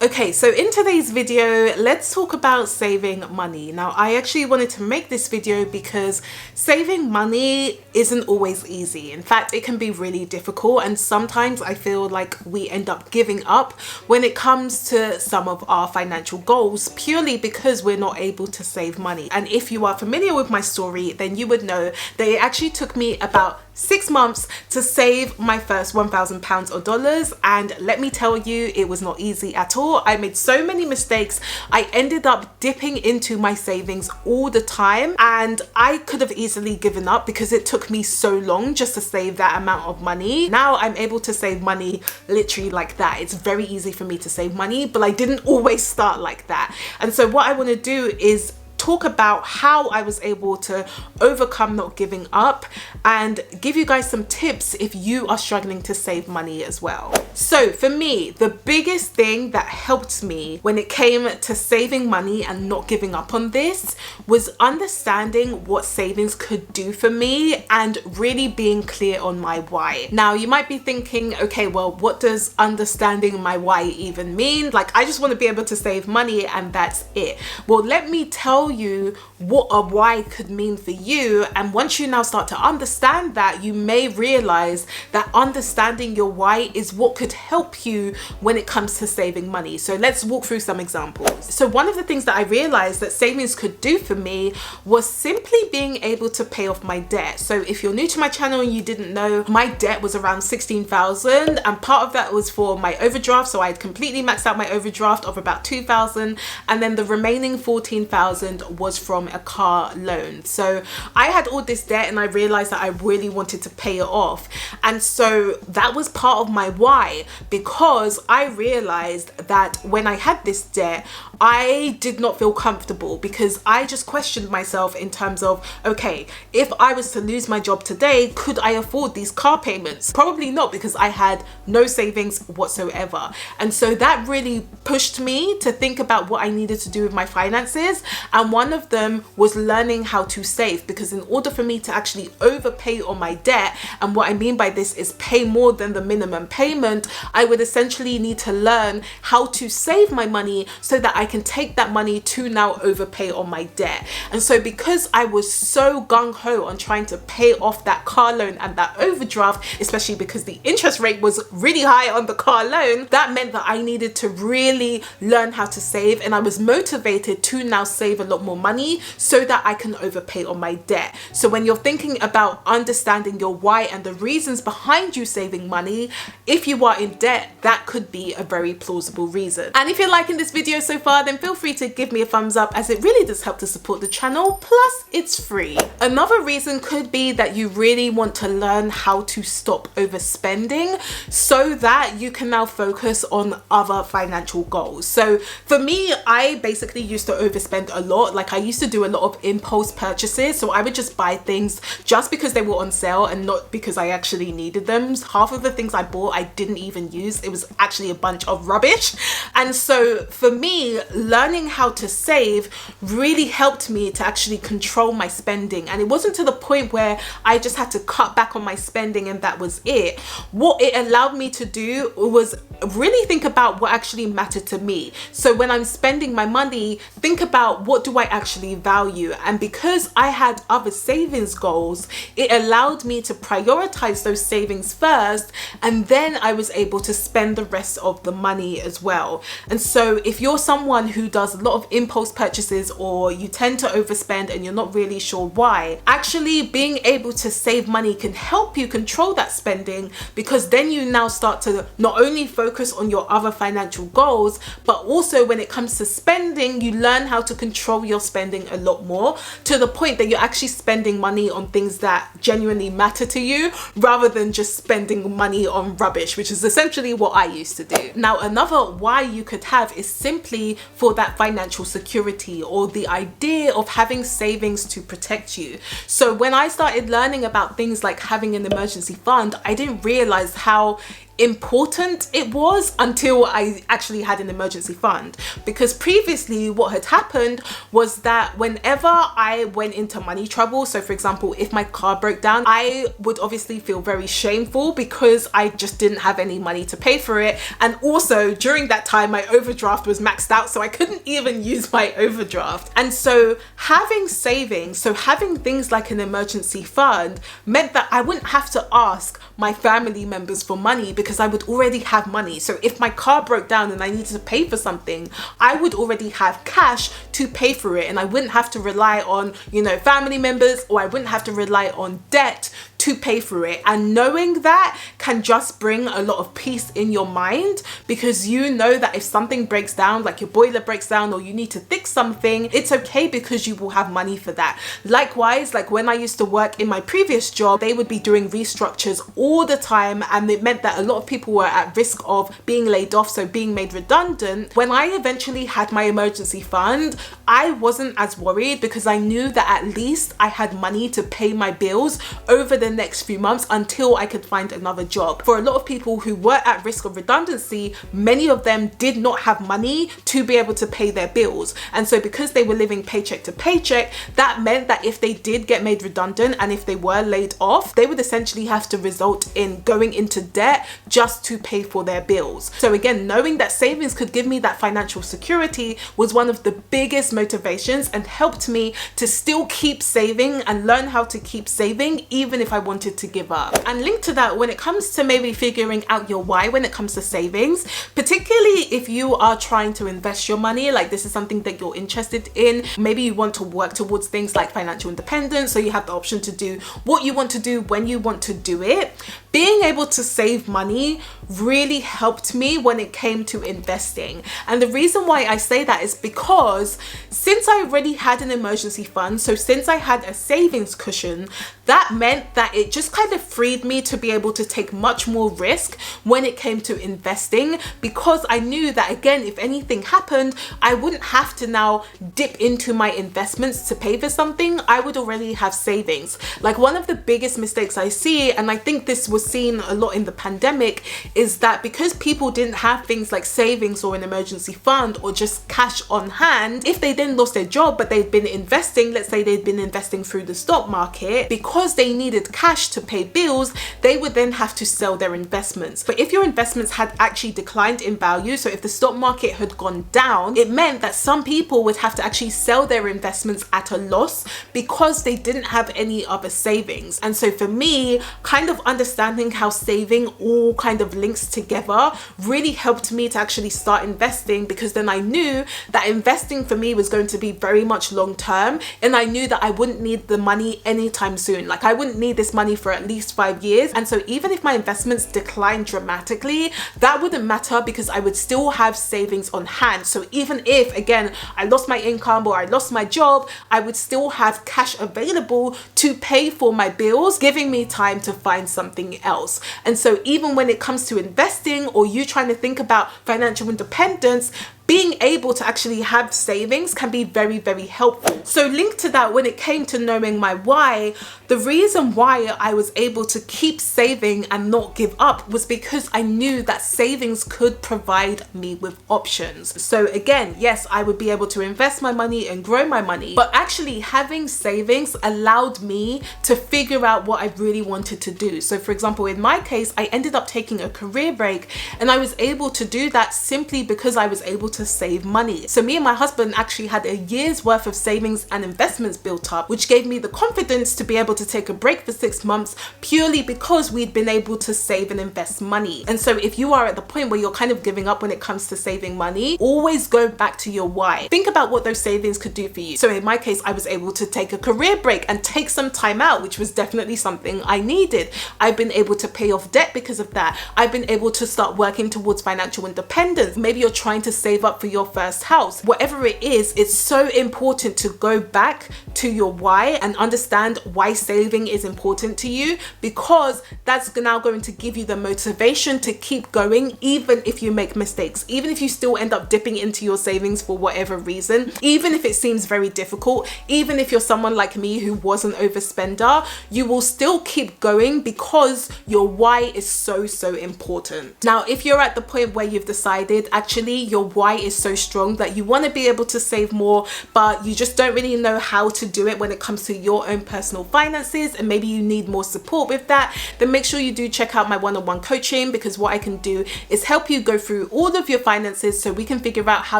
Okay, so in today's video, let's talk about saving money. Now, I actually wanted to make this video because saving money isn't always easy. In fact, it can be really difficult, and sometimes I feel like we end up giving up when it comes to some of our financial goals purely because we're not able to save money. And if you are familiar with my story, then you would know that it actually took me about 6 months to save my first £1,000 or dollars, and let me tell you, it was not easy at all. I made so many mistakes. I ended up dipping into my savings all the time, and I could have easily given up because it took me so long just to save that amount of money. Now I'm able to save money literally like that. It's very easy for me to save money, but I didn't always start like that. And so what I want to do is talk about how I was able to overcome not giving up and give you guys some tips if you are struggling to save money as well. So for me, the biggest thing that helped me when it came to saving money and not giving up on this was understanding what savings could do for me and really being clear on my why. Now you might be thinking, okay, well, what does understanding my why even mean? Like, I just want to be able to save money and that's it. Well, let me tell you what a why could mean for you, and once you now start to understand that, you may realize that understanding your why is what could help you when it comes to saving money. So let's walk through some examples. So one of the things that I realized that savings could do for me was simply being able to pay off my debt. So if you're new to my channel and you didn't know, my debt was around 16,000, and part of that was for my overdraft. So I had completely maxed out my overdraft of about 2,000, and then the remaining 14,000 was from a car loan. So I had all this debt and I realized that I really wanted to pay it off. And so that was part of my why, because I realized that when I had this debt, I did not feel comfortable because I just questioned myself in terms of, okay, if I was to lose my job today, could I afford these car payments? Probably not, because I had no savings whatsoever. And so that really pushed me to think about what I needed to do with my finances. And one of them was learning how to save, because in order for me to actually overpay on my debt, and what I mean by this is pay more than the minimum payment, I would essentially need to learn how to save my money so that I can take that money to now overpay on my debt. And so because I was so gung-ho on trying to pay off that car loan and that overdraft, especially because the interest rate was really high on the car loan, that meant that I needed to really learn how to save, and I was motivated to now save a lot more money so that I can overpay on my debt. So when you're thinking about understanding your why and the reasons behind you saving money, if you are in debt, that could be a very plausible reason. And if you're liking this video so far, then feel free to give me a thumbs up, as it really does help to support the channel, plus it's free. Another reason could be that you really want to learn how to stop overspending so that you can now focus on other financial goals. So for me, I basically used to overspend a lot. Like, I used to do a lot of impulse purchases, so I would just buy things just because they were on sale and not because I actually needed them. Half of the things I bought I didn't even use. It was actually a bunch of rubbish. And so for me, learning how to save really helped me to actually control my spending. And it wasn't to the point where I just had to cut back on my spending and that was it. What it allowed me to do was really think about what actually mattered to me. So when I'm spending my money, think about, what do I actually value? And because I had other savings goals, it allowed me to prioritize those savings first, and then I was able to spend the rest of the money as well. And so if you're someone who does a lot of impulse purchases, or you tend to overspend and you're not really sure why, actually being able to save money can help you control that spending, because then you now start to not only focus on your other financial goals, but also when it comes to spending, you learn how to control your spending a lot more, to the point that you're actually spending money on things that genuinely matter to you, rather than just spending money on rubbish, which is essentially what I used to do. Now, another why you could have is simply for that financial security, or the idea of having savings to protect you. So when I started learning about things like having an emergency fund, I didn't realize how important it was until I actually had an emergency fund. Because previously what had happened was that whenever I went into money trouble, so for example, if my car broke down, I would obviously feel very shameful because I just didn't have any money to pay for it. And also during that time, my overdraft was maxed out, so I couldn't even use my overdraft. And so having savings, so having things like an emergency fund, meant that I wouldn't have to ask my family members for money because I would already have money. So if my car broke down and I needed to pay for something, I would already have cash to pay for it, and I wouldn't have to rely on, you know, family members, or I wouldn't have to rely on debt to pay for it. And knowing that can just bring a lot of peace in your mind, because you know that if something breaks down, like your boiler breaks down or you need to fix something, it's okay because you will have money for that. Likewise, like when I used to work in my previous job, they would be doing restructures all the time, and it meant that a lot of people were at risk of being laid off, so being made redundant. When I eventually had my emergency fund, I wasn't as worried because I knew that at least I had money to pay my bills over the next few months until I could find another job. For a lot of people who were at risk of redundancy, many of them did not have money to be able to pay their bills. And so because they were living paycheck to paycheck, that meant that if they did get made redundant and if they were laid off, they would essentially have to result in going into debt just to pay for their bills. So again, knowing that savings could give me that financial security was one of the biggest motivations and helped me to still keep saving and learn how to keep saving even if I wanted to give up. And linked to that, when it comes to maybe figuring out your why when it comes to savings, particularly if you are trying to invest your money, like this is something that you're interested in, maybe you want to work towards things like financial independence, so you have the option to do what you want to do when you want to do it. Being able to save money really helped me when it came to investing. And the reason why I say that is because since I already had an emergency fund, so since I had a savings cushion, that meant that it just kind of freed me to be able to take much more risk when it came to investing, because I knew that, again, if anything happened, I wouldn't have to now dip into my investments to pay for something. I would already have savings. Like one of the biggest mistakes I see, and I think this was seen a lot in the pandemic, is that because people didn't have things like savings or an emergency fund or just cash on hand, if they then lost their job but they'd been investing, let's say they'd been investing through the stock market, because they needed cash to pay bills, they would then have to sell their investments. But if your investments had actually declined in value, so if the stock market had gone down, it meant that some people would have to actually sell their investments at a loss because they didn't have any other savings. And so for me, kind of understanding how saving all kind of links together really helped me to actually start investing, because then I knew that investing for me was going to be very much long term, and I knew that I wouldn't need the money anytime soon. Like I wouldn't need this money for at least 5 years. And so even if my investments declined dramatically, that wouldn't matter because I would still have savings on hand. So even if, again, I lost my income or I lost my job, I would still have cash available to pay for my bills, giving me time to find something else. And so even when it comes to investing or you trying to think about financial independence, being able to actually have savings can be very, very helpful. So linked to that, when it came to knowing my why, the reason why I was able to keep saving and not give up was because I knew that savings could provide me with options. So again, yes, I would be able to invest my money and grow my money, but actually having savings allowed me to figure out what I really wanted to do. So for example, in my case, I ended up taking a career break, and I was able to do that simply because I was able to save money. So me and my husband actually had a year's worth of savings and investments built up, which gave me the confidence to be able to take a break for 6 months purely because we'd been able to save and invest money. And so if you are at the point where you're kind of giving up when it comes to saving money, always go back to your why. Think about what those savings could do for you. So in my case, I was able to take a career break and take some time out, which was definitely something I needed. I've been able to pay off debt because of that. I've been able to start working towards financial independence. Maybe you're trying to save up for your first house. Whatever it is, it's so important to go back to your why and understand why saving is important to you, because that's now going to give you the motivation to keep going, even if you make mistakes, even if you still end up dipping into your savings for whatever reason, even if it seems very difficult, even if you're someone like me who was an overspender, you will still keep going because your why is so important. Now, if you're at the point where you've decided actually your why is so strong that you want to be able to save more, but you just don't really know how to do it when it comes to your own personal finances, and maybe you need more support with that, then make sure you do check out my one-on-one coaching, because what I can do is help you go through all of your finances so we can figure out how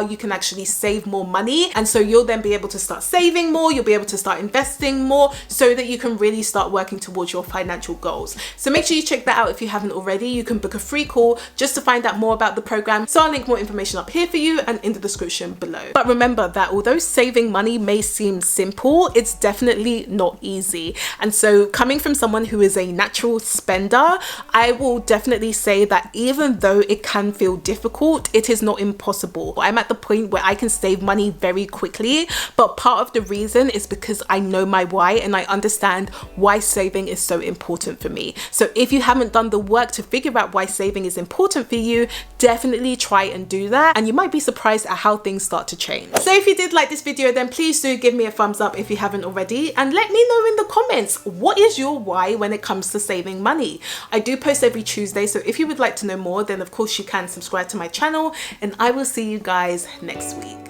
you can actually save more money. And so you'll then be able to start saving more, you'll be able to start investing more, so that you can really start working towards your financial goals. So make sure you check that out if you haven't already. You can book a free call just to find out more about the program. So I'll link more information up here for you and in the description below. But remember that although saving money may seem simple, it's definitely not easy. And so coming from someone who is a natural spender, I will definitely say that even though it can feel difficult, it is not impossible. I'm at the point where I can save money very quickly, but part of the reason is because I know my why and I understand why saving is so important for me. So if you haven't done the work to figure out why saving is important for you, definitely try and do that, and you might be surprised at how things start to change. So if you did like this video, then please do give me a thumbs up if you haven't already, and let me know in the comments, what is your why when it comes to saving money? I do post every Tuesday, so if you would like to know more, then of course you can subscribe to my channel, and I will see you guys next week.